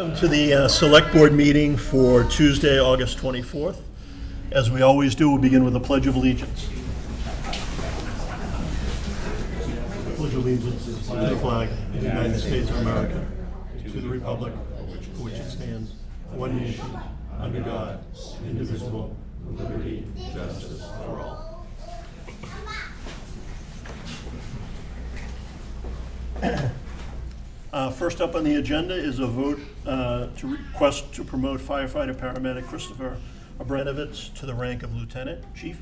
Welcome to the Select Board meeting for Tuesday, August 24th. As we always do, we'll begin with a Pledge of Allegiance. Pledge of Allegiance to the flag of the United States of America, to the republic for which it stands, one nation, under God, indivisible, with liberty and justice for all. First up on the agenda is a vote to request to promote firefighter paramedic Christopher Abranovitz to the rank of lieutenant chief.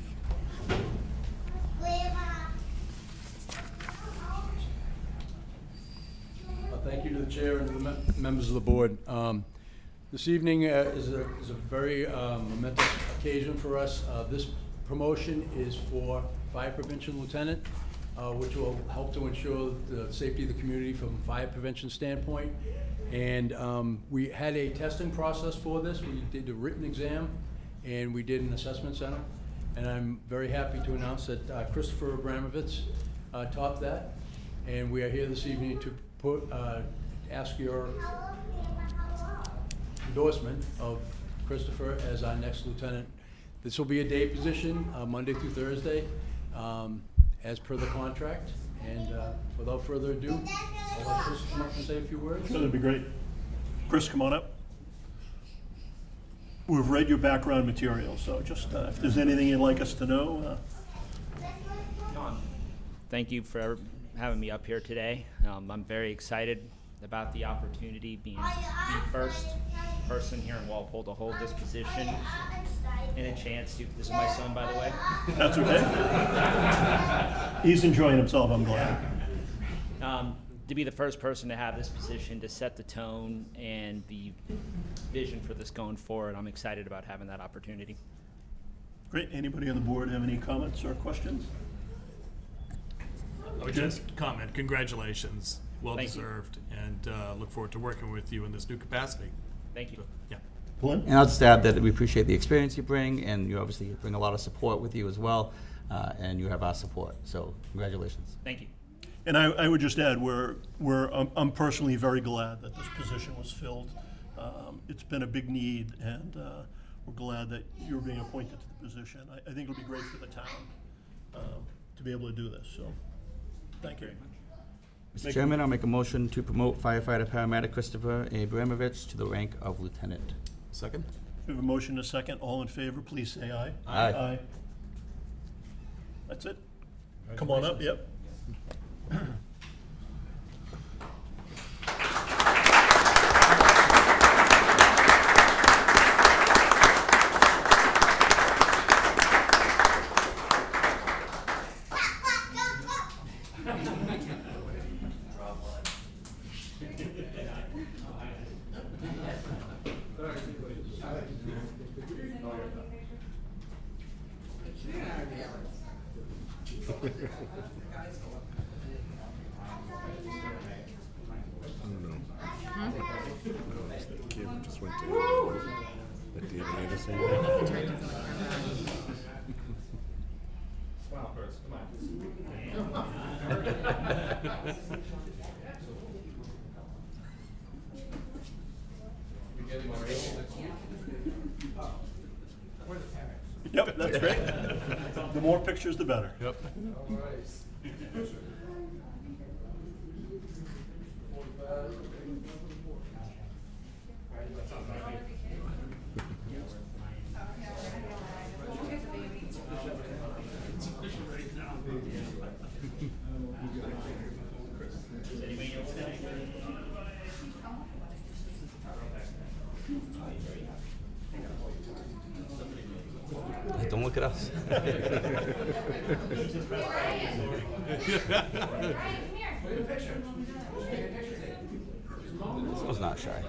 Thank you to the chair and to the members of the board. This evening is a very momentous occasion for us. This promotion is for fire prevention lieutenant, which will help to ensure the safety of the community from a fire prevention standpoint. And we had a testing process for this. We did a written exam and we did an assessment center. And I'm very happy to announce that Christopher Abramovitz topped that. And we are here this evening to ask your endorsement of Christopher as our next lieutenant. This will be a day position, Monday through Thursday, as per the contract. And without further ado, I'll let Chris come up and say a few words. That'd be great. Chris, come on up. We've read your background material, so just if there's anything you'd like us to know. Thank you for having me up here today. I'm very excited about the opportunity, being the first person here in Walpole to hold this position, and a chance to, this is my son, by the way. That's okay. He's enjoying himself, I'm glad. To be the first person to have this position, to set the tone and the vision for this going forward, I'm excited about having that opportunity. Great. Anybody on the board have any comments or questions? I would just comment, congratulations, well Thank you. deserved, and look forward to working with you in this new capacity. Thank you. So, yeah. Glenn? And I'll just add that we appreciate the experience you bring, and you obviously bring a lot of support with you as well, and you have our support. So congratulations. Thank you. And I would just add, I'm personally very glad that this position was filled. It's been a big need, and we're glad that you're being appointed to the position. I think it'll be great for the town to be able to do this. So, thank you. Mr. Chairman, I'll make a motion to promote firefighter paramedic Christopher Abramovitz to the rank of lieutenant. Second? We have a motion and a second. All in favor, please say aye. Aye. That's it. Come on up. Yep. Just went to but do you have any to say? Smile first, come on. Yep, that's great. The more pictures, the better. Yep. Don't look at us. This was not shy.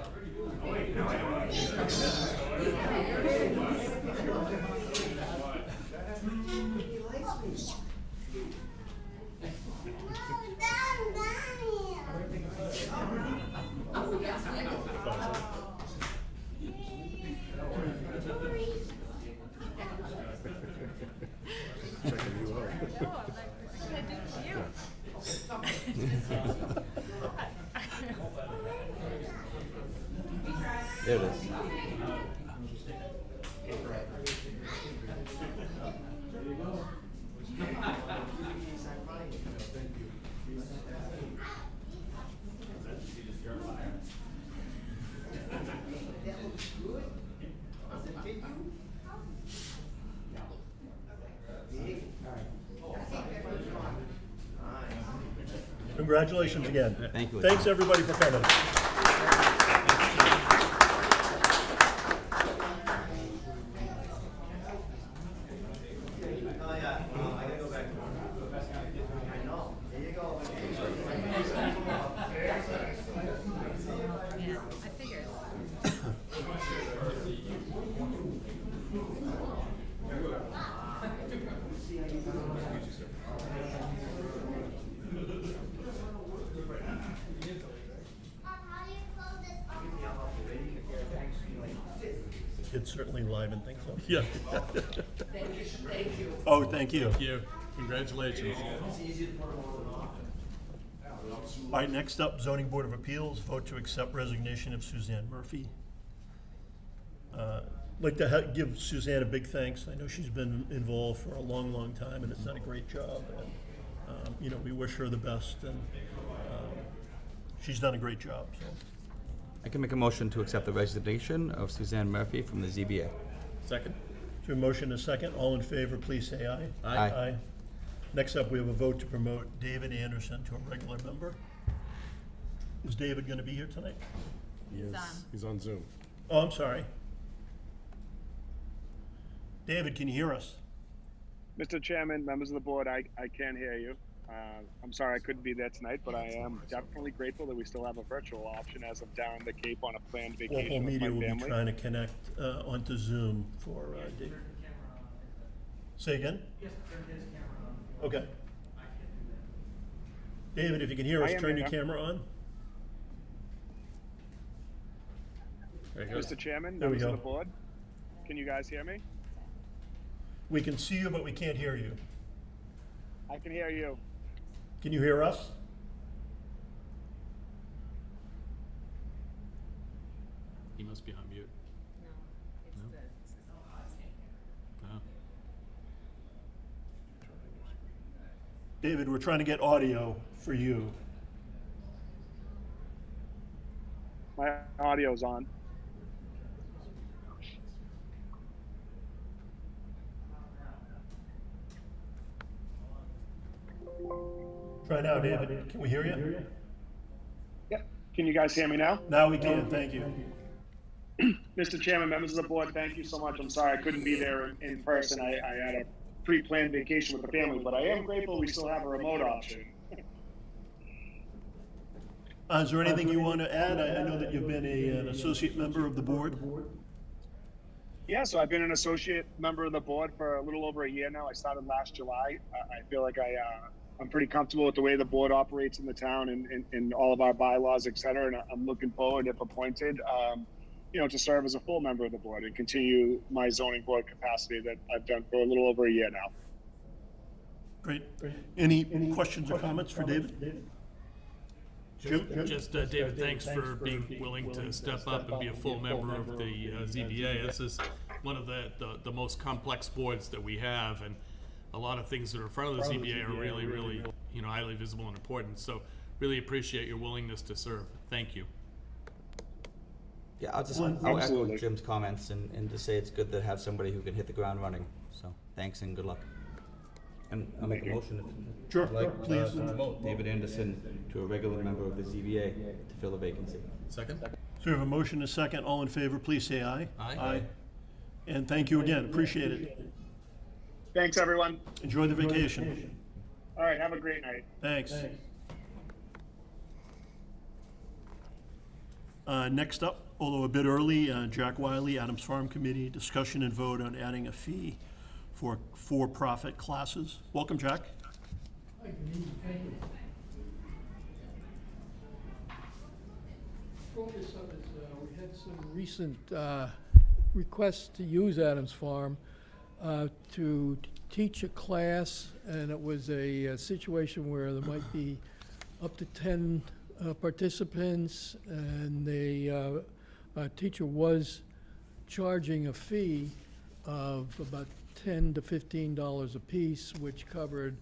Checking you out. There it is. Congratulations again. Thank you. Thanks, everybody, for coming. I figured. Kids certainly liven things up. Yeah. Thank you. Oh, thank you. Thank you. Congratulations. All right, next up, Zoning Board of Appeals, vote to accept resignation of Suzanne Murphy. I'd like to give Suzanne a big thanks. I know she's been involved for a long, long time, and it's done a great job. And, you know, we wish her the best, and she's done a great job, so. I can make a motion to accept the resignation of Suzanne Murphy from the ZBA. Second? To a motion and a second, all in favor, please say aye. Aye. Next up, we have a vote to promote David Anderson to a regular member. Is David gonna be here tonight? He's on Zoom. Oh, I'm sorry. David, can you hear us? Mr. Chairman, members of the board, I can't hear you. I'm sorry I couldn't be there tonight, but I am definitely grateful that we still have a virtual option as I'm down in the Cape on a planned Walpole vacation with Media my will be family. trying to connect onto Zoom for David. Say again? Okay. David, if you can hear us, I am turn your here. camera on. There he goes. Mr. Chairman, There we members of go. the board, can you guys hear me? We can see you, but we can't hear you. I can hear you. Can you hear us? He must be on mute. No. David, we're trying to get audio for you. My audio's on. Try now, David. Can we hear you? Yeah. Can you guys hear me now? Now we can, thank you. Mr. Chairman, members of the board, thank you so much. I'm sorry I couldn't be there in person. I had a pre-planned vacation with the family, but I am grateful we still have a remote option. Is there anything you want to add? I know that you've been an associate member of the board. Yeah, so I've been an associate member of the board for a little over a year now. I started last July. I feel like I'm pretty comfortable with the way the board operates in the town and all of our bylaws, et cetera. And I'm looking forward, if appointed, to serve as a full member of the board and continue my zoning board capacity that I've done for a little over a year now. Great. Any questions or comments for David? Jim? Just, David, thanks for being willing to step up and be a full member of the ZBA. This is one of the most complex boards that we have, and a lot of things that are in front of the ZBA are really, really, highly visible and important. So really appreciate your willingness to serve. Thank you. Yeah, I'll echo Absolutely. Jim's comments and to say it's good to have somebody who can hit the ground running. So thanks and good luck. And I'll make a motion if Sure, you'd like please. to promote David Anderson to a regular member of the ZBA to fill a vacancy. Second? So we have a motion and a second. All in favor, please say aye. Aye. And thank you again. Appreciate it. Thanks, everyone. Enjoy the vacation. All right, have a great night. Thanks. Next up, although a bit early, Jack Wiley, Adams Farm Committee, discussion and vote on adding a fee for for-profit classes. Welcome, Jack. Hi, good evening, thank you. Brought this up as, we had some recent, requests to use Adams Farm, to teach a class, and it was a situation where there might be up to 10 participants, and they teacher was charging a fee of about $10 to $15 apiece, which covered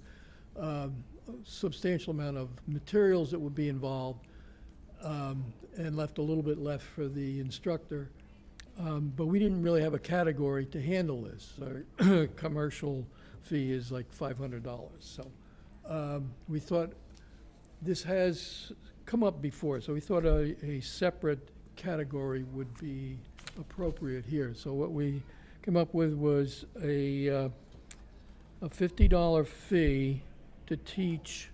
a substantial amount of materials that would be involved, and left a little bit left for the instructor. But we didn't really have a category to handle this. Our commercial fee is like $500. So we thought, this has come up before, so we thought a separate category would be appropriate here. So what we came up with was a $50 fee to teach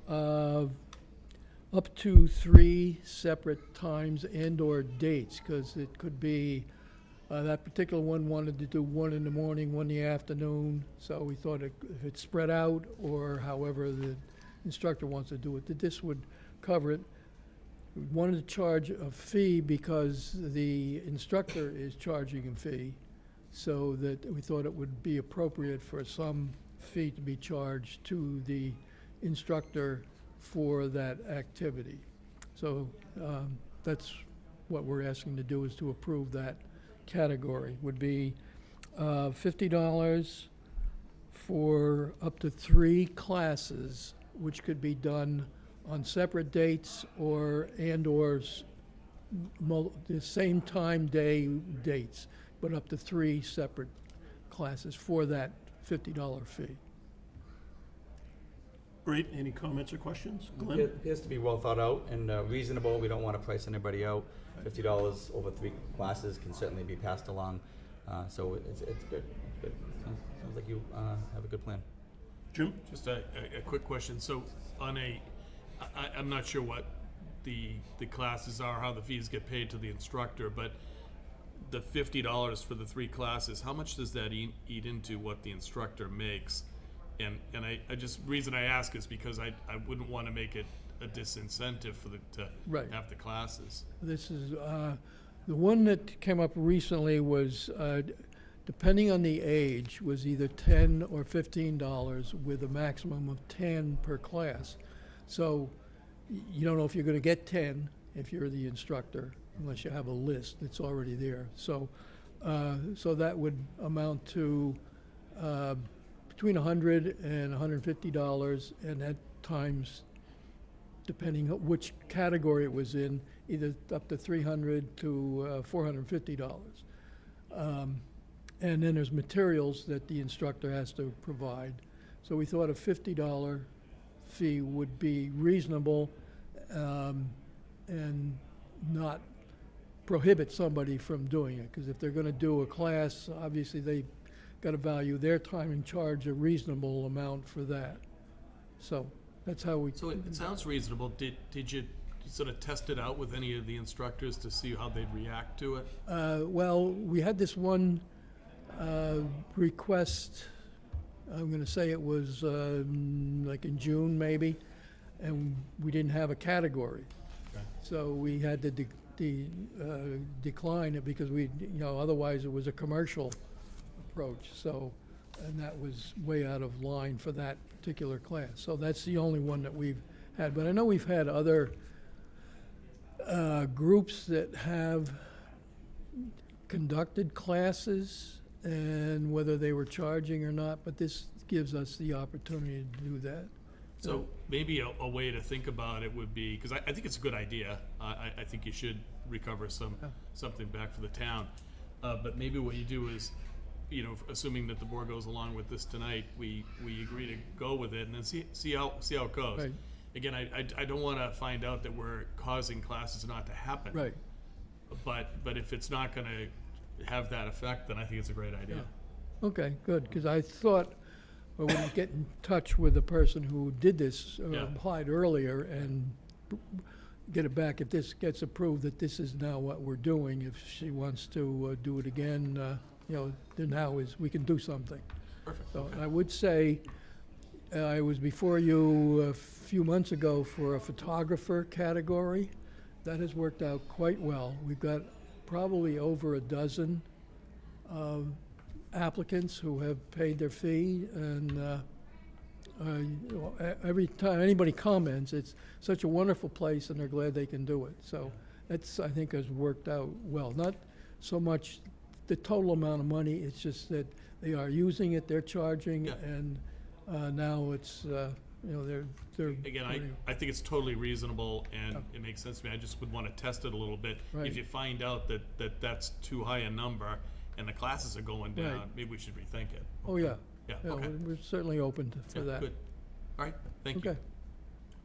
up to 3 separate times and/or dates, because it could be, that particular one wanted to do 1 in the morning, 1 in the afternoon, so we thought if it's spread out, or however the instructor wants to do it, that this would cover it. We wanted to charge a fee because the instructor is charging a fee, so that we thought it would be appropriate for some fee to be charged to the instructor for that activity. So that's what we're asking to do, is to approve that category. Would be $50 for up to 3 classes, which could be done on separate dates or the same time, day, dates, but up to 3 separate classes for that $50 fee. Great. Any comments or questions? Glenn? It appears to be well thought out and reasonable. We don't want to price anybody out. $50 over 3 classes can certainly be passed along. So it's good. Good. Sounds like you have a good plan. Jim? Just a quick question. So on I'm not sure what the classes are, how the fees get paid to the instructor, but the $50 for the 3 classes, how much does that eat into what the instructor makes? And I just, reason I ask is because I wouldn't want to make it a disincentive for to Right. have the classes. This is, the one that came up recently was, depending on the age, was either $10 or $15 with a maximum of 10 per class. So you don't know if you're going to get 10 if you're the instructor, unless you have a list that's already there. So, so that would amount to between $100 and $150, and at times, depending on which category it was in, either up to $300 to $450. And then there's materials that the instructor has to provide. So we thought a $50 fee would be reasonable, and not prohibit somebody from doing it. Because if they're going to do a class, obviously they've got to value their time and charge a reasonable amount for that. So that's how we. So it sounds reasonable. Did you sort of test it out with any of the instructors to see how they'd react to it? Well, we had this one request, I'm going to say it was like in June maybe, and we didn't have a category. Okay. So we had to decline it because otherwise it was a commercial approach. So, and that was way out of line for that particular class. So that's the only one that we've had. But I know we've had other groups that have conducted classes, and whether they were charging or not, but this gives us the opportunity to do that. So maybe a way to think about it would be, because I think it's a good idea. I think you should recover something back for the town. But maybe what you do is, assuming that the board goes along with this tonight, we agree to go with it and then see how it goes. Right. Again, I don't want to find out that we're causing classes not to happen. Right. But if it's not going to have that effect, then I think it's a great idea. Yeah. Okay, good, because I thought I would get in touch with the person who did this, Yeah. applied earlier, and get it back if this gets approved, that this is now what we're doing. If she wants to do it again, then now we can do something. Perfect. So Okay. I would say, I was before you a few months ago for a photographer category. That has worked out quite well. We've got probably over a dozen applicants who have paid their fee, and every time anybody comments, it's such a wonderful place and they're glad they can do it. So that's, I think, has worked out well. Not so much the total amount of money, it's just that they are using it, they're charging, Yeah. and now it's, they're. Again, putting- I think it's totally reasonable and it makes sense to me. I just would want to test it a little bit. Right. If you find out that that's too high a number and the classes are going down, Right. maybe we should rethink it. Oh, yeah. Yeah, Yeah, okay. we're certainly open for Yeah, that. good. All right, thank you. Okay.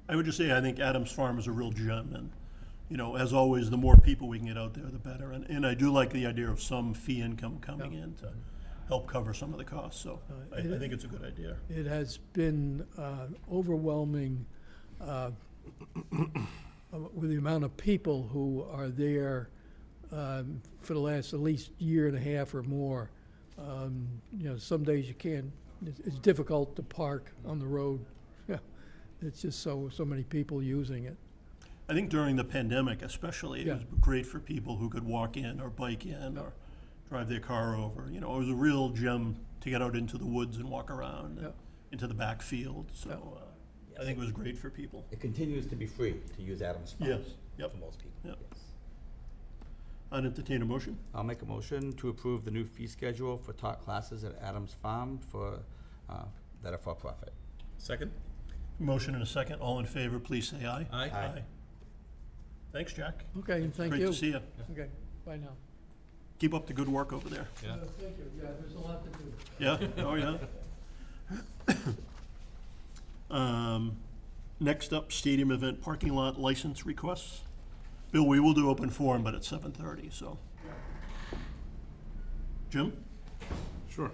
I would just say, I think Adams Farm is a real gem, and, as always, the more people we can get out there, the better. And I do like the idea of some fee income coming in to help cover some of the costs, so I think it's a good idea. It has been overwhelming with the amount of people who are there for the last at least year and a half or more. Some days you can't, it's difficult to park on the road. Yeah, it's just so many people using it. I think during the pandemic especially, it was great for people who could walk in or bike in or drive their car over. It was a real gem to get out into the woods and walk around and into the backfield. So I think it was great for people. It continues to be free to use Adams Farm. Yes, yep. For most people. Yep. Yes. I'd entertain a motion. I'll make a motion to approve the new fee schedule for taught classes at Adams Farm for, that are for profit. Second? Motion and a second. All in favor, please say aye. Aye. Aye. Thanks, Jack. Okay, and thank you. Great to see you. Okay, bye now. Keep up the good work over there. Yeah. Thank you, yeah, there's a lot to do. Yeah, oh, yeah. Next up, stadium event parking lot license requests. Bill, we will do open forum, but at 7:30, so. Jim? Sure.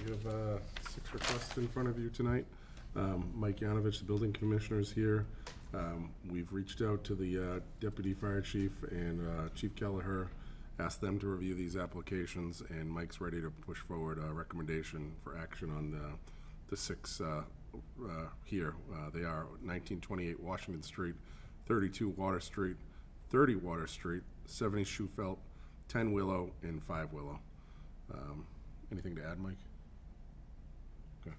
You have 6 requests in front of you tonight. Mike Yanovich, the building commissioner, is here. We've reached out to the deputy fire chief and Chief Kelleher, asked them to review these applications, and Mike's ready to push forward a recommendation for action on the 6 here. They are 1928 Washington Street, 32 Water Street, 30 Water Street, 70 Schufelt, 10 Willow, and 5 Willow. Anything to add, Mike? Okay.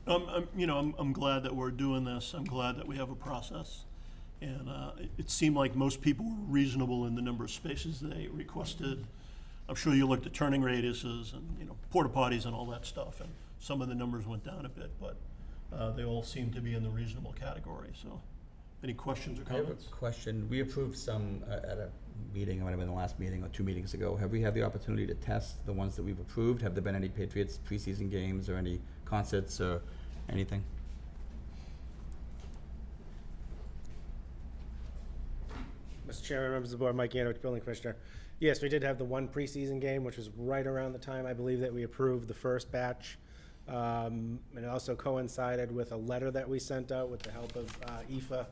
I'm glad that we're doing this. I'm glad that we have a process. And it seemed like most people were reasonable in the number of spaces they requested. I'm sure you looked at turning radiuses and, porta potties and all that stuff, and some of the numbers went down a bit, but they all seem to be in the reasonable category. So, any questions or I have comments? a question. We approved some at a meeting, it might have been the last meeting or 2 meetings ago. Have we had the opportunity to test the ones that we've approved? Have there been any Patriots preseason games or any concerts or anything? Mr. Chairman, members of the board, Mike Yanovich, building commissioner. Yes, we did have the one preseason game, which was right around the time, I believe, that we approved the first batch. And it also coincided with a letter that we sent out with the help of IFA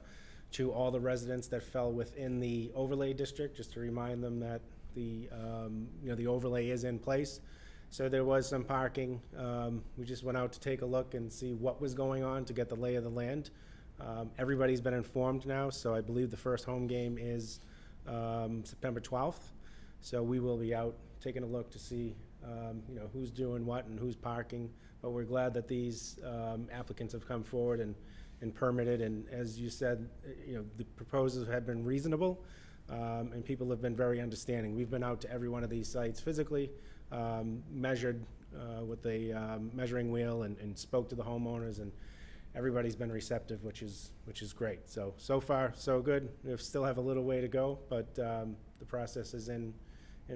to all the residents that fell within the overlay district, just to remind them that the overlay is in place. So there was some parking. We just went out to take a look and see what was going on to get the lay of the land. Everybody's been informed now, so I believe the first home game is September 12th. So we will be out taking a look to see, who's doing what and who's parking. But we're glad that these applicants have come forward and permitted. And as you said, the proposals have been reasonable, and people have been very understanding. We've been out to every one of these sites physically, measured with a measuring wheel and spoke to the homeowners, and everybody's been receptive, which is great. So far, so good. We still have a little way to go, but the process is in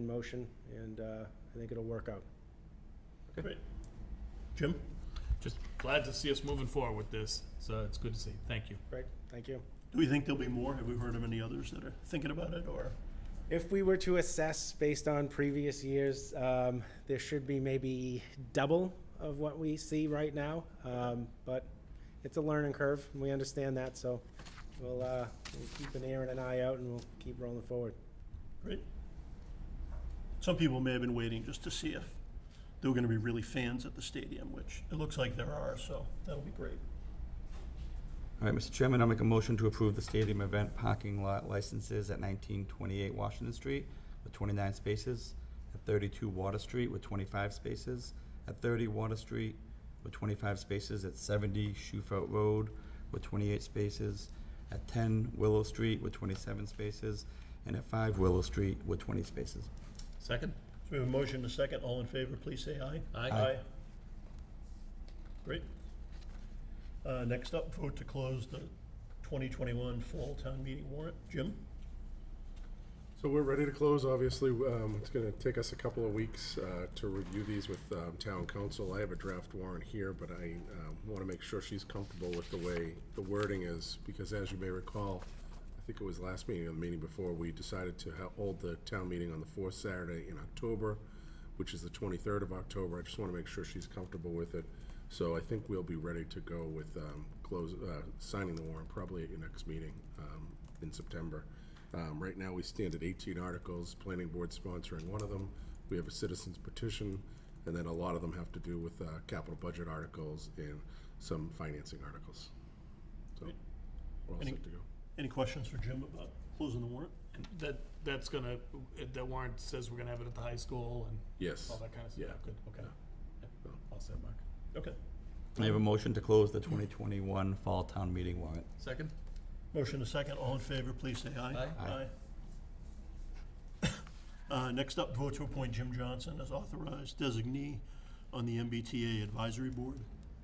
motion, and I think it'll work out. Great. Jim? Just glad to see us moving forward with this, so it's good to see. Thank you. Great, thank you. Do we think there'll be more? Have we heard of any others that are thinking about it, or? If we were to assess based on previous years, there should be maybe double of what we see right now, but it's a learning curve, and we understand that, so we'll keep an ear and an eye out, and we'll keep rolling forward. Great. Some people may have been waiting just to see if there were going to be really fans at the stadium, which it looks like there are, so that'll be great. All right, Mr. Chairman, I'll make a motion to approve the stadium event parking lot licenses at 1928 Washington Street with 29 spaces, at 32 Water Street with 25 spaces, at 30 Water Street with 25 spaces, at 70 Schufelt Road with 28 spaces, at 10 Willow Street with 27 spaces, and at 5 Willow Street with 20 spaces. Second? So we have a motion and a second. All in favor, please say aye. Aye. Great. Next up, vote to close the 2021 Fall Town Meeting warrant. Jim? So we're ready to close, obviously. It's gonna take us a couple of weeks to review these with town council. I have a draft warrant here, but I wanna make sure she's comfortable with the way the wording is, because as you may recall, I think it was last meeting or the meeting before, we decided to hold the town meeting on the fourth Saturday in October, which is the 23rd of October. I just wanna make sure she's comfortable with it. So I think we'll be ready to go with signing the warrant probably at your next meeting in September. Right now, we stand at 18 articles, planning board sponsoring one of them. We have a citizens petition, and then a lot of them have to do with capital budget articles and some financing articles. So we're all Any- set to go. Any questions for Jim about closing the warrant? That's gonna, that warrant says we're gonna have it at the high school and Yes. all that kind of stuff. Yeah. Good, okay. Yeah. Yeah, all set, Mark. Okay. I have a motion to close the 2021 Fall Town Meeting warrant. Second? Motion and a second. All in favor, please say aye. Aye. Next up, vote to appoint Jim Johnson as authorized designee on the MBTA Advisory Board.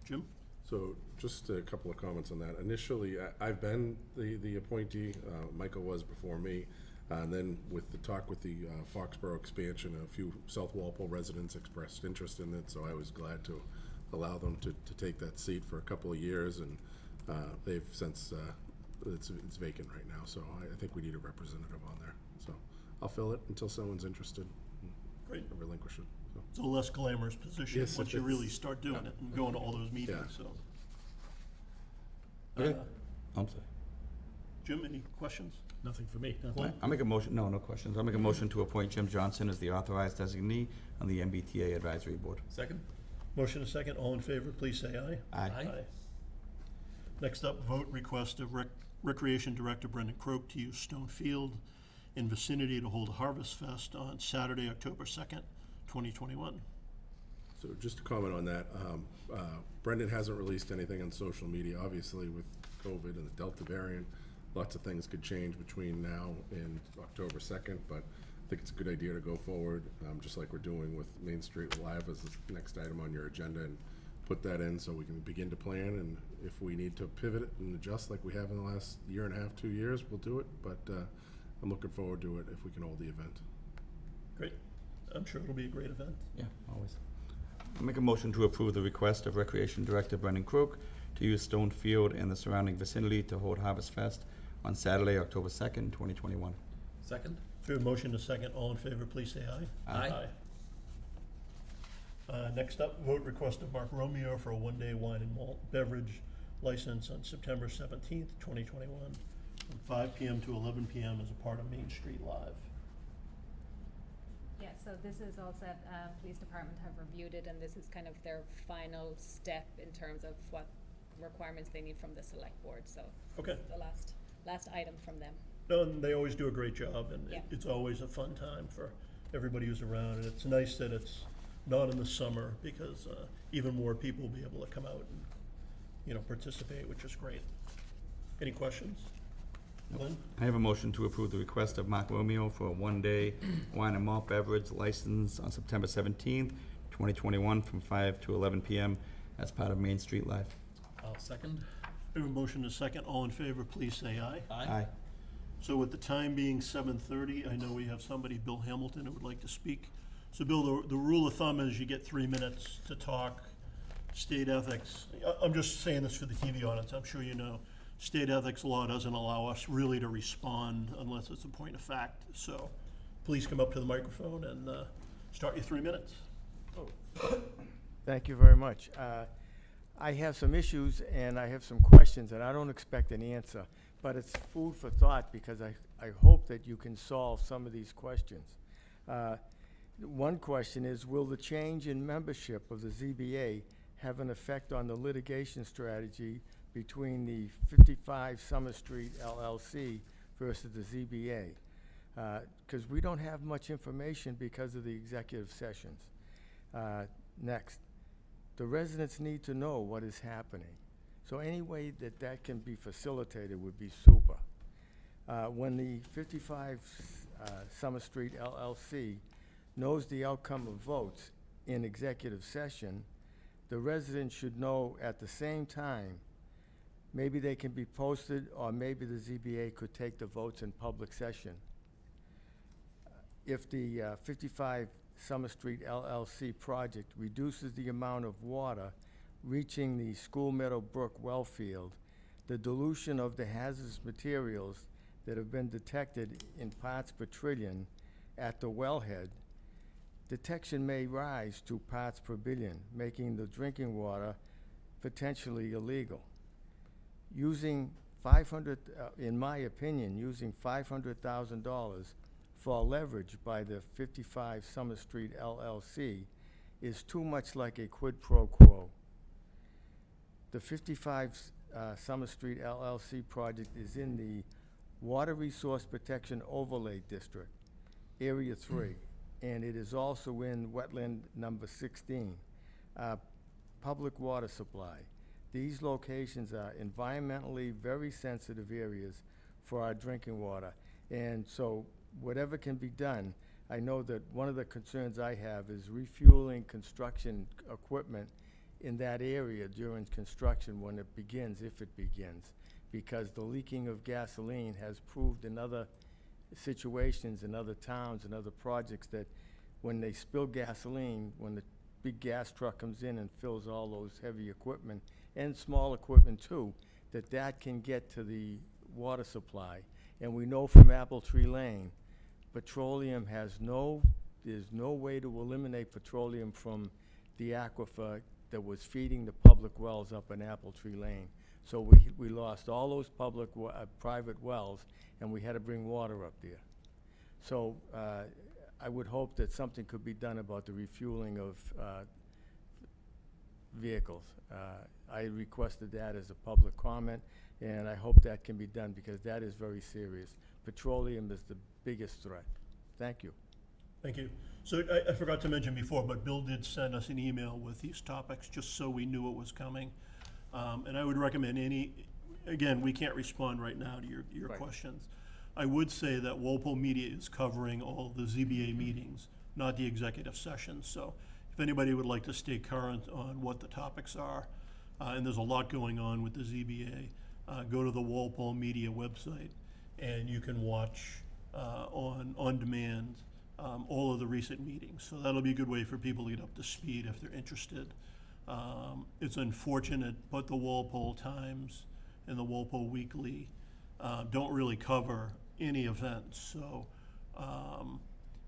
Jim? So just a couple of comments on that. Initially, I've been the appointee, Michael was before me. And then with the talk with the Foxborough expansion, a few South Walpole residents expressed interest in it, so I was glad to allow them to take that seat for a couple of years, and they've since, it's vacant right now, so I think we need a representative on there. So I'll fill it until someone's interested. Great. And relinquish it, so. It's a less glamorous position Yes, once it you is. really start doing it and going to all those meetings, so. Okay. Uh, I'm sorry. Jim, any questions? Nothing for me. no. Glenn? I'll make a motion, no questions. I'll make a motion to appoint Jim Johnson as the authorized designee on the MBTA Advisory Board. Second? Motion and a second. All in favor, please say aye. Aye. Next up, vote request of Recreation Director Brendan Croak to use Stone Field in vicinity to hold a Harvest Fest on Saturday, October 2nd, 2021. So just to comment on that, Brendan hasn't released anything on social media. Obviously, with COVID and the Delta variant, lots of things could change between now and October 2nd, but I think it's a good idea to go forward, just like we're doing with Main Street Live as the next item on your agenda, and put that in so we can begin to plan, and if we need to pivot and adjust like we have in the last year and a half, 2 years, we'll do it, but I'm looking forward to it if we can hold the event. Great. I'm sure it'll be a great event. Yeah, always. I'll make a motion to approve the request of Recreation Director Brendan Croak to use Stone Field and the surrounding vicinity to hold Harvest Fest on Saturday, October 2nd, 2021. Second? So we have a motion and a second. All in favor, please say aye. Aye. Next up, vote request of Mark Romeo for a one-day wine and malt beverage license on September 17th, 2021, from 5 p.m. to 11 p.m. as a part of Main Street Live. Yeah, so this is all set, police department have reviewed it, and this is kind of their final step in terms of what requirements they need from the select board, so. Okay. This is the last item from them. No, and they always do a great job, and Yeah. it's always a fun time for everybody who's around, and it's nice that it's not in the summer, because even more people will be able to come out and, participate, which is great. Any questions? Glenn? I have a motion to approve the request of Mark Romeo for a one-day wine and malt beverage license on September 17th, 2021, from 5 to 11 p.m. as part of Main Street Live. I'll second. We have a motion and a second. All in favor, please say aye. Aye. So with the time being 7:30, I know we have somebody, Bill Hamilton, who would like to speak. So Bill, the rule of thumb is you get 3 minutes to talk. State ethics, I'm just saying this for the TV audience, I'm sure you know, state ethics law doesn't allow us really to respond unless it's a point of fact. So please come up to the microphone and start your 3 minutes. Thank you very much. I have some issues and I have some questions, and I don't expect an answer, but it's food for thought because I hope that you can solve some of these questions. One question is, will the change in membership of the ZBA have an effect on the litigation strategy between the 55 Summer Street LLC versus the ZBA? Because we don't have much information because of the executive sessions. Next, the residents need to know what is happening. So any way that that can be facilitated would be super. When the 55 Summer Street LLC knows the outcome of votes in executive session, the residents should know at the same time, maybe they can be posted, or maybe the ZBA could take the votes in public session. If the 55 Summer Street LLC project reduces the amount of water reaching the School Meadow Brook well field, the dilution of the hazardous materials that have been detected in parts per trillion at the wellhead, detection may rise to parts per billion, making the drinking water potentially illegal. Using in my opinion, using $500,000 for leverage by the 55 Summer Street LLC is too much like a quid pro quo. The 55 Summer Street LLC project is in the Water Resource Protection Overlay District, Area 3, and it is also in wetland number 16, public water supply. These locations are environmentally very sensitive areas for our drinking water, and so whatever can be done, I know that one of the concerns I have is refueling construction equipment in that area during construction when it begins, if it begins, because the leaking of gasoline has proved in other situations, in other towns, and other projects that when they spill gasoline, when the big gas truck comes in and fills all those heavy equipment, and small equipment too, that can get to the water supply. And we know from Apple Tree Lane, petroleum there's no way to eliminate petroleum from the aquifer that was feeding the public wells up in Apple Tree Lane. So we lost all those private wells, and we had to bring water up there. So I would hope that something could be done about the refueling of vehicles. I requested that as a public comment, and I hope that can be done because that is very serious. Petroleum is the biggest threat. Thank you. Thank you. So I forgot to mention before, but Bill did send us an email with these topics just so we knew it was coming. And I would recommend again, we can't respond right now to your Right. questions. I would say that Walpole Media is covering all the ZBA meetings, not the executive sessions. So if anybody would like to stay current on what the topics are, and there's a lot going on with the ZBA, go to the Walpole Media website and you can watch on demand all of the recent meetings. So that'll be a good way for people to get up to speed if they're interested. It's unfortunate, but the Walpole Times and the Walpole Weekly don't really cover any events. So,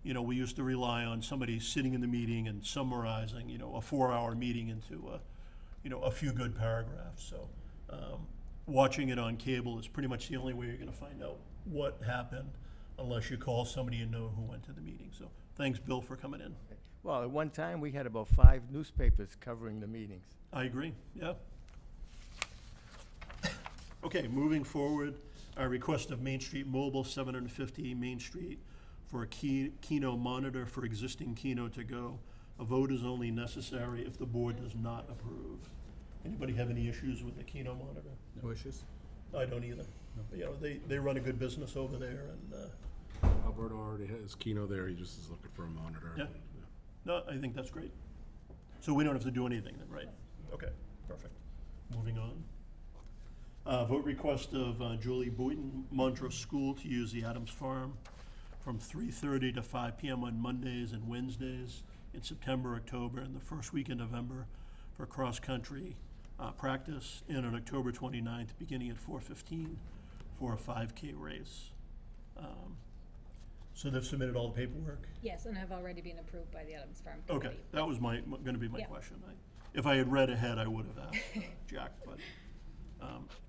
we used to rely on somebody sitting in the meeting and summarizing, a 4-hour meeting into a few good paragraphs. So, watching it on cable is pretty much the only way you're going to find out what happened, unless you call somebody and know who went to the meeting. So, thanks, Bill, for coming in. Well, at one time, we had about 5 newspapers covering the meetings. I agree, yeah. Okay, moving forward, our request of Main Street Mobile, 750 Main Street, for a Keno monitor for existing Keno to go. A vote is only necessary if the board does not approve. Anybody have any issues with the Keno monitor? No issues? I don't either. They run a good business over there, and, Alberto already has Keno there, he just is looking for a monitor. Yeah. No, I think that's great. So we don't have to do anything then, right? Okay, perfect. Moving on. Vote request of Julie Boynton, Montrose School, to use the Adams Farm from 3:30 to 5 p.m. on Mondays and Wednesdays in September, October, and the first week in November for cross-country practice, and on October 29th, beginning at 4:15 for a 5K race. So they've submitted all the paperwork? Yes, and have already been approved by the Adams Farm Okay, Committee. that was gonna be my Yeah. question. If I had read ahead, I would have asked Jack, but,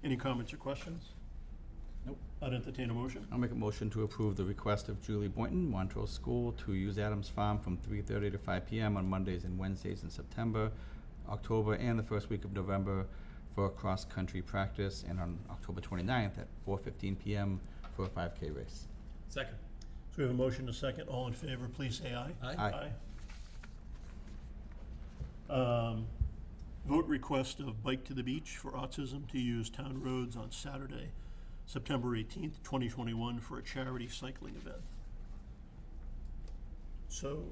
any comments or questions? Nope. I'd entertain a motion. I'll make a motion to approve the request of Julie Boynton, Montrose School, to use Adams Farm from 3:30 to 5 p.m. on Mondays and Wednesdays in September, October, and the first week of November for cross-country practice, and on October 29th at 4:15 p.m. for a 5K race. Second. So we have a motion, a second. All in favor, please say aye. Aye. Aye. Vote request of Bike to the Beach for Autism to use town roads on Saturday, September 18th, 2021 for a charity cycling event. So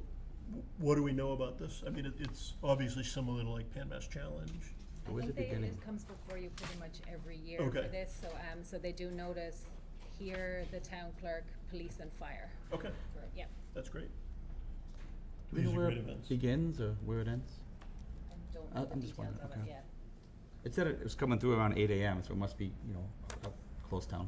what do we know about this? I mean, it's obviously similar to like Pan Mass Challenge. I Where's think it it beginning? comes before you pretty much every year Okay. for this, so, so they do notice here, the town clerk, police and fire. Okay, Yeah, that's great. Do we These know are where great it events. begins or where it ends? I don't know the I'm just details wondering, of it okay. yet. It said it was coming through around 8 a.m., so it must be, you know, a close town.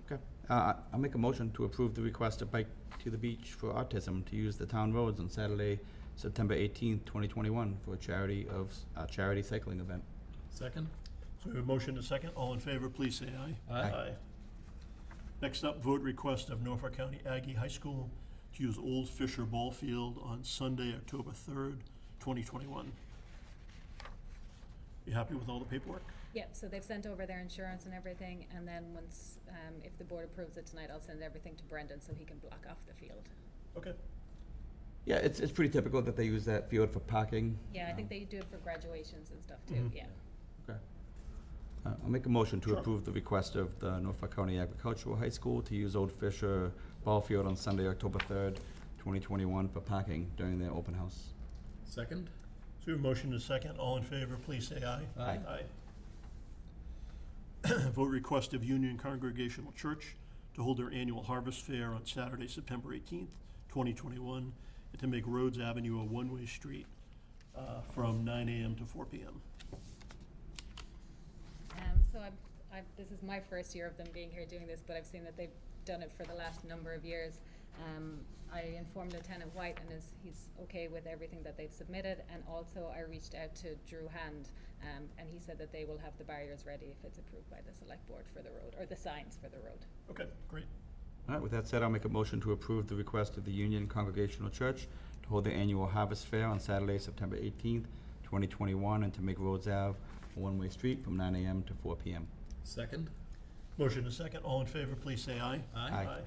Okay. I'll make a motion to approve the request of Bike to the Beach for Autism to use the town roads on Saturday, September 18th, 2021 for a charity cycling event. Second? So we have a motion and a second. All in favor, please say aye. Aye. Next up, vote request of Norfolk County Aggie High School to use Old Fisher Ball Field on Sunday, October 3rd, 2021. You happy with all the paperwork? Yeah, so they've sent over their insurance and everything, and then once, if the board approves it tonight, I'll send everything to Brendan so he can block off the field. Okay. Yeah, it's pretty typical that they use that field for parking. Yeah, I think they do it for graduations and stuff too, Mhm. yeah. Okay. I'll make a motion to Sure. approve the request of the Norfolk County Agricultural High School to use Old Fisher Ball Field on Sunday, October 3rd, 2021 for parking during their open house. Second? So we have a motion and a second. All in favor, please say aye. Aye. Vote request of Union Congregational Church to hold their annual harvest fair on Saturday, September 18th, 2021, and to make Rhodes Avenue a one-way street from 9 a.m. to 4 p.m. So this is my first year of them being here doing this, but I've seen that they've done it for the last number of years. I informed Lieutenant White, and he's okay with everything that they've submitted, and also I reached out to Drew Hand, and he said that they will have the barriers ready if it's approved by the select board for the road, or the signs for the road. Okay, great. All right, with that said, I'll make a motion to approve the request of the Union Congregational Church to hold their annual harvest fair on Saturday, September 18th, 2021, and to make Rhodes Ave a one-way street from 9 a.m. to 4 p.m. Second? Motion and a second. All in favor, please say aye. Aye.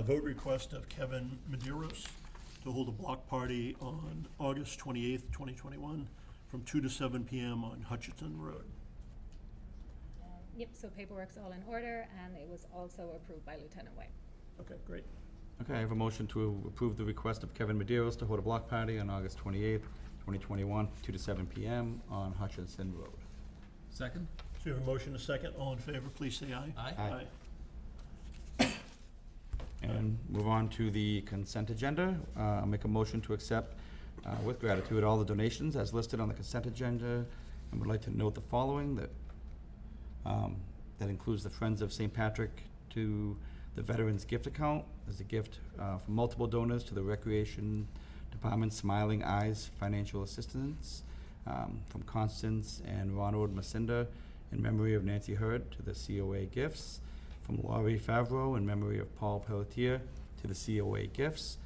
Vote request of Kevin Medeiros to hold a block party on August 28th, 2021, from 2 to 7 p.m. on Hutchinson Road. Yep, so paperwork's all in order, and it was also approved by Lieutenant White. Okay, great. Okay, I have a motion to approve the request of Kevin Medeiros to hold a block party on August 28th, 2021, 2 to 7 p.m. on Hutchinson Road. Second? So we have a motion and a second. All in favor, please say aye. Aye. And move on to the consent agenda. I'll make a motion to accept with gratitude all the donations as listed on the consent agenda, and would like to note the following, that that includes the Friends of St. Patrick to the Veterans Gift Account. There's a gift from multiple donors to the Recreation Department, Smiling Eyes Financial Assistance, from Constance and Ronald Macinda in memory of Nancy Hurd to the COA gifts, from Laurie Favreau in memory of Paul Pelletier to the COA gifts,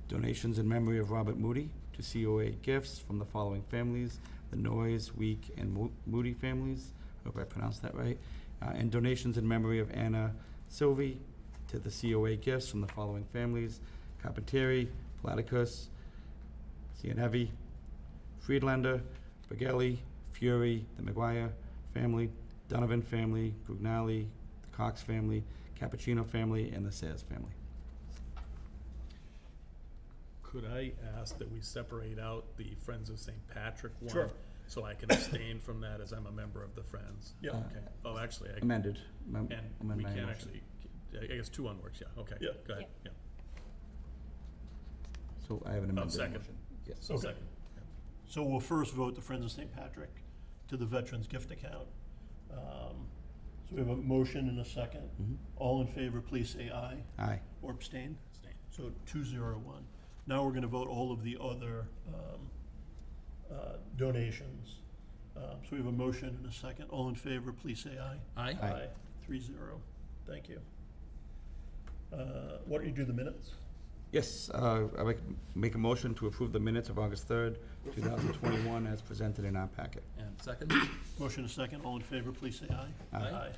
donations in memory of Robert Moody to COA gifts from the following families: the Noyes, Week, and Moody families. Hope I pronounced that right. And donations in memory of Anna Sylvie to the COA gifts from the following families: Carpentieri, Platicus, Cianevi, Friedlander, Bergelli, Fury, the McGuire family, Donovan family, Brugnali, the Cox family, Cappuccino family, and the Sayers family. Could I ask that we separate out the Friends of St. Patrick one? Sure. So I can abstain from that as I'm a member of the Friends? Yeah. Okay. Oh, actually, Amended. and amend we my can't motion. actually, I guess two on works, yeah, okay. Yeah. Go ahead, yeah. So I have an amended second. motion. Yes. So Okay. second. Yeah. So we'll first vote the Friends of St. Patrick to the Veterans Gift Account. So we have a motion and a second. Mhm. All in favor, please say aye. Aye. Or abstain. Abstain. So 201. Now we're gonna vote all of the other donations. So we have a motion and a second. All in favor, please say aye. Aye? Aye. 3-0. Thank you. Why don't you do the minutes? Yes, I make a motion to approve the minutes of August 3rd, 2021 as presented in our packet. And second? Motion and a second. All in favor, please say aye.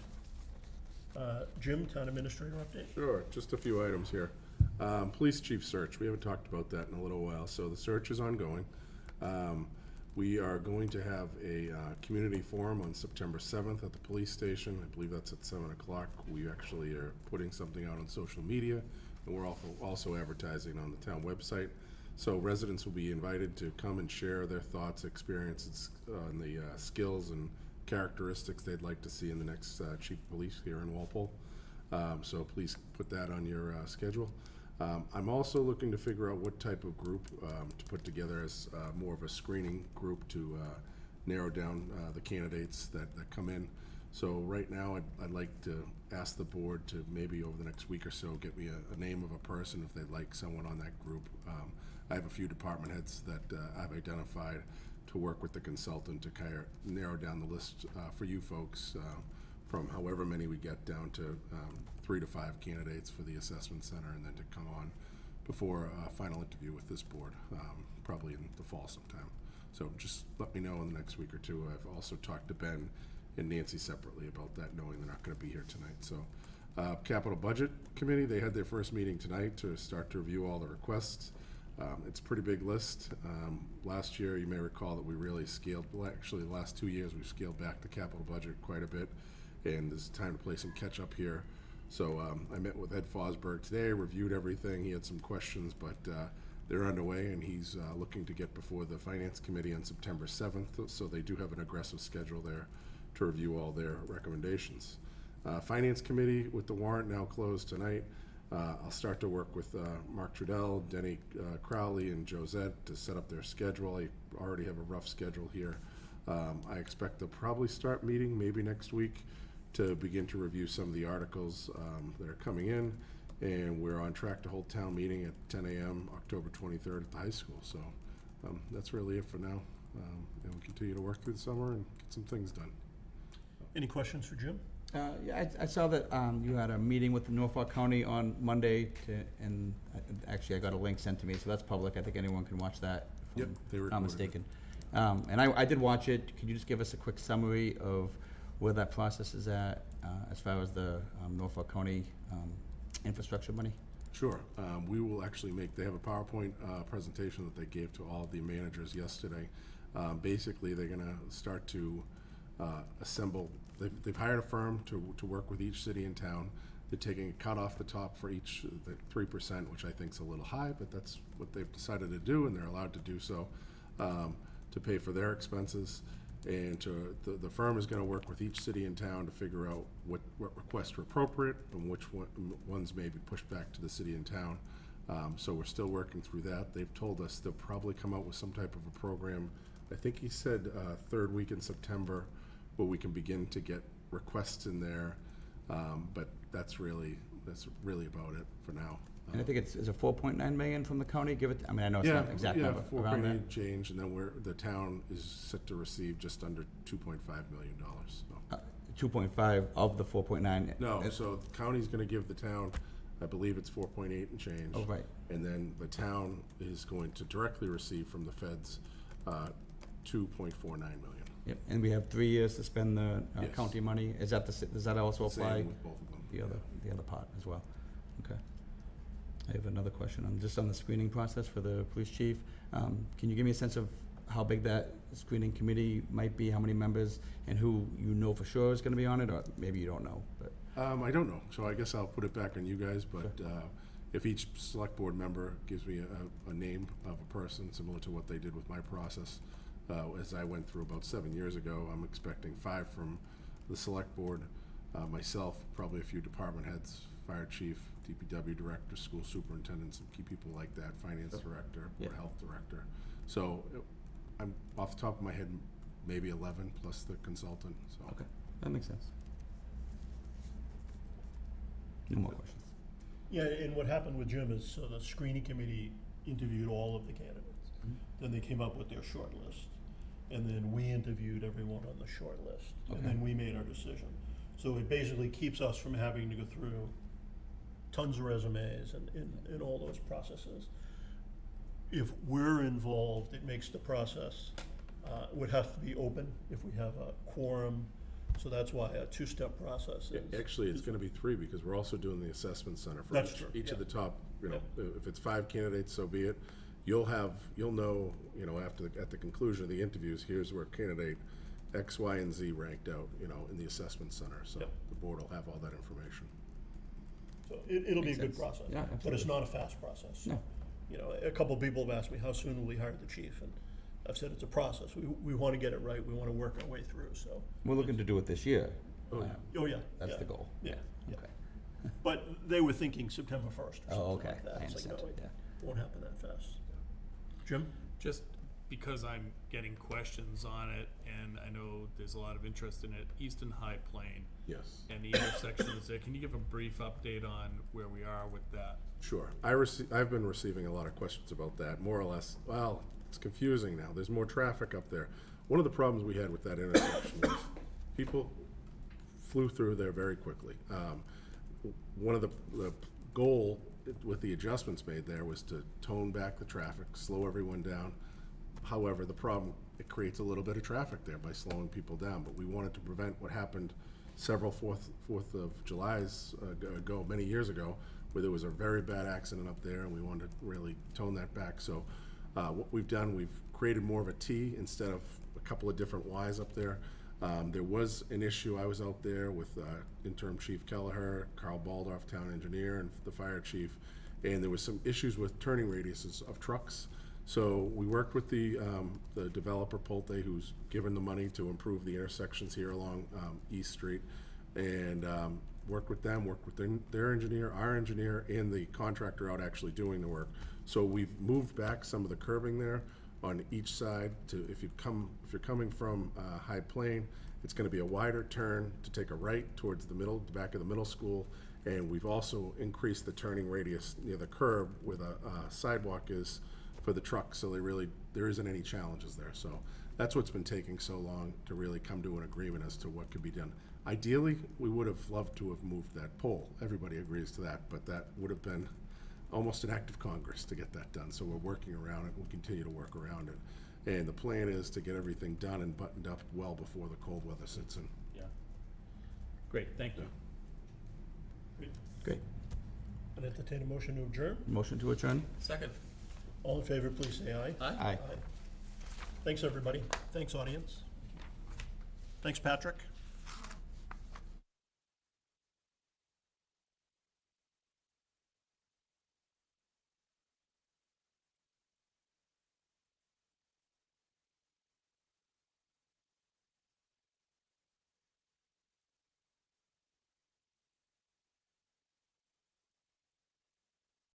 Aye. Jim, Town Administrator update? Sure, just a few items here. Police chief search, we haven't talked about that in a little while, so the search is ongoing. We are going to have a community forum on September 7th at the police station. I believe that's at 7 o'clock. We actually are putting something out on social media, and we're also advertising on the town website. So residents will be invited to come and share their thoughts, experiences, and the skills and characteristics they'd like to see in the next chief of police here in Walpole. So please put that on your schedule. I'm also looking to figure out what type of group to put together as more of a screening group to narrow down the candidates that come in. So right now, I'd like to ask the board to maybe over the next week or so get me a name of a person if they'd like someone on that group. I have a few department heads that I've identified to work with the consultant to kind of narrow down the list for you folks from however many we get down to 3 to 5 candidates for the assessment center, and then to come on before a final interview with this board, probably in the fall sometime. So just let me know in the next week or two. I've also talked to Ben and Nancy separately about that, knowing they're not going to be here tonight. So Capital Budget Committee, they had their first meeting tonight to start to review all the requests. It's a pretty big list. Last year, you may recall that we really scaled, well, actually the last 2 years, we've scaled back the capital budget quite a bit, and there's time to play some catch up here. So I met with Ed Fosberg today, reviewed everything. He had some questions, but they're underway, and he's looking to get before the Finance Committee on September 7th, so they do have an aggressive schedule there to review all their recommendations. Finance Committee with the warrant now closed tonight. I'll start to work with Mark Trudell, Denny Crowley, and Josette to set up their schedule. I already have a rough schedule here. I expect they'll probably start meeting maybe next week to begin to review some of the articles that are coming in, and we're on track to hold town meeting at 10 a.m. October 23rd at the high school. So that's really it for now. And we'll continue to work through the summer and get some things done. Any questions for Jim? Yeah, I saw that you had a meeting with the Norfolk County on Monday, and actually I got a link sent to me, so that's public. I think anyone can watch that, if Yep, they I'm not recorded mistaken. And I did watch it. Could you just give us a quick summary of where that process is at as far as the Norfolk County infrastructure money? Sure. We will actually they have a PowerPoint presentation that they gave to all the managers yesterday. Basically, they're going to start to assemble. They've hired a firm to work with each city and town. They're taking a cut off the top for each, the 3%, which I think is a little high, but that's what they've decided to do, and they're allowed to do so, to pay for their expenses. And the firm is going to work with each city and town to figure out what requests are appropriate and which ones may be pushed back to the city and town. So we're still working through that. They've told us they'll probably come out with some type of a program. I think he said third week in September, where we can begin to get requests in there. But that's really about it for now. And I think is it 4.9 million from the county? Give it. I mean, I know it's not exact number around that. 4.8 change, and then the town is set to receive just under $2.5 million. So. 2.5 of the 4.9. No, so the county's going to give the town, I believe it's 4.8 and change. Oh, right. And then the town is going to directly receive from the feds 2.49 million. Yep. And we have 3 years to spend the Yes. county money. Is that does that also apply? Same with both of them. The other part as well. Okay. I have another question. Just on the screening process for the police chief. Can you give me a sense of how big that screening committee might be, how many members, and who you know for sure is going to be on it, or maybe you don't know? But I don't know, so I guess I'll put it back on you guys, but if each select board member gives me a name of a person, similar to what they did with my process, as I went through about 7 years ago, I'm expecting 5 from the select board, myself, probably a few department heads, fire chief, DPW director, school superintendent, some key people like that, finance director, Yeah. or health director. So I'm off the top of my head, maybe 11 plus the consultant, so. okay, that makes sense. No more questions. Yeah, and what happened with Jim is, so the screening committee interviewed all of the candidates. Then they came up with their short list. And then we interviewed everyone on the short list. Okay. And then we made our decision. So it basically keeps us from having to go through tons of resumes and all those processes. If we're involved, it makes the process, would have to be open if we have a quorum. So that's why a two-step process is. Actually, it's gonna be 3, because we're also doing the assessment center for That's true, each of yeah. the top, if it's 5 candidates, so be it. you'll know, you know, at the conclusion of the interviews, here's where candidate X, Y, and Z ranked out, you know, in the assessment center. So Yep. the board will have all that information. So it'll be a Makes good sense. process. Yeah, But it's absolutely. not a fast process. No. You know, a couple people have asked me, how soon will we hire the chief? And I've said it's a process. We want to get it right. We want to work our way through, so. We're looking to do it this year. Oh, yeah. That's yeah, the goal. Yeah, yeah. Okay. But they were thinking September 1st or Oh, something okay. like that. I It's like, understand. no, Yeah. it won't happen that fast. Jim? Just because I'm getting questions on it, and I know there's a lot of interest in it, Easton High Plain Yes. and the intersections there, can you give a brief update on where we are with that? Sure. I've been receiving a lot of questions about that, more or less. Well, it's confusing now. There's more traffic up there. One of the problems we had with that intersection was people flew through there very quickly. One of the goal with the adjustments made there was to tone back the traffic, slow everyone down. However, the problem, it creates a little bit of traffic there by slowing people down, but we wanted to prevent what happened several Fourth of Julys ago, many years ago, where there was a very bad accident up there, and we wanted to really tone that back. So what we've done, we've created more of a T instead of a couple of different Ys up there. There was an issue, I was out there with interim Chief Kelleher, Carl Baldorf, town engineer, and the fire chief, and there was some issues with turning radiuses of trucks. So we worked with the developer Pulte, who's given the money to improve the intersections here along East Street, and worked with them, worked with their engineer, our engineer, and the contractor out actually doing the work. So we've moved back some of the curbing there on each side to, if you're coming from High Plain, it's gonna be a wider turn to take a right towards the back of the middle school. And we've also increased the turning radius near the curb where the sidewalk is for the trucks, so there isn't any challenges there. So that's what's been taking so long to really come to an agreement as to what could be done. Ideally, we would have loved to have moved that pole. Everybody agrees to that, but that would have been almost an act of Congress to get that done. So we're working around it. We'll continue to work around it. And the plan is to get everything done and buttoned up well before the cold weather sits in. Yeah. Great, thank you. Great. I'd entertain a motion to adjourn. Motion to adjourn? Second. All in favor, please say aye. Aye. Thanks, everybody. Thanks, audience. Thanks, Patrick.